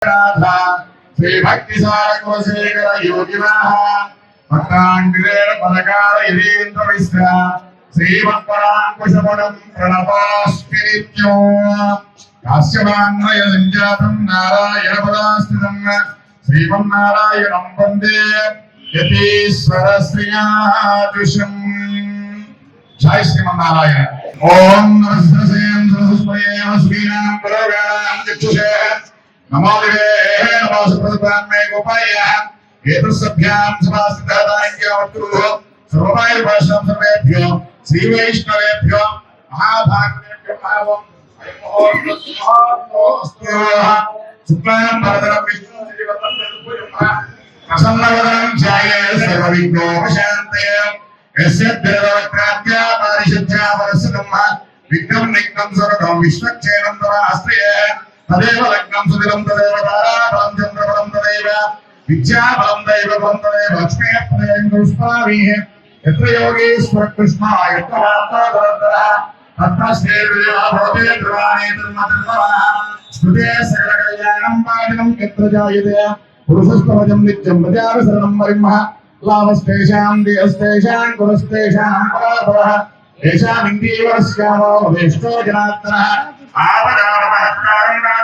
राधा श्री भक्ति सारकुलशेखर योगिनाः भक्तांगिरेण पदकार यदीन्द्र मिश्रा श्रीमत्पराङ्कुशमुनिं प्रणतोऽस्मि नित्यो काश्यपान्वय सञ्जातं नारायणपदास्थितं श्रीमन्नारायणं वन्दे यतीश्वरश्रियाजुषम् जय श्रीमन्नारायण। ओम नमस्तें सरस्वतीं श्रीनां गुरुगाणां चक्षुषे नमो देवे नमो सुप्रभातमे गोपाय एतस्सभ्यां समास्थितादायज्ञवत्रुः सर्वमायुर्भाषां सर्वेभ्यो श्री वैष्णवेभ्यो महाभागवेभ्यो भावं शुक्लां वरदं विष्णुं श्रीवत्सं प्रसन्नवदनं ध्याये सर्वविघ्नोपशान्तये यस्य देववक्राद्या पारिषद्या वरसनं विघ्नं निघ्नं सर्वं विश्वक्षेणं तवास्त्रिये तदेव लग्नं सुदिनं तदेव ताराबलं चन्द्रबलं तदेव विद्याबलं दैवबलं तदेव लक्ष्मीपदयं पुष्पाभिः यत्र योगीश्वर कृष्णः यत्र वार्ताधरः तत्र श्रीर्देवा भवते ध्रुवाणि धर्मधर्मः स्मृते सकलकल्याणं पादिनं यत्र जायते पुरुषस्तवजं नित्यं प्रजापि शरणं वरिमः लाभस्तेषां देहस्तेषां गुणस्तेषां पराभवः येषाम् इन्दीवरस्यामो वेष्टो जनार्दनः आवदानमहत्कारुणा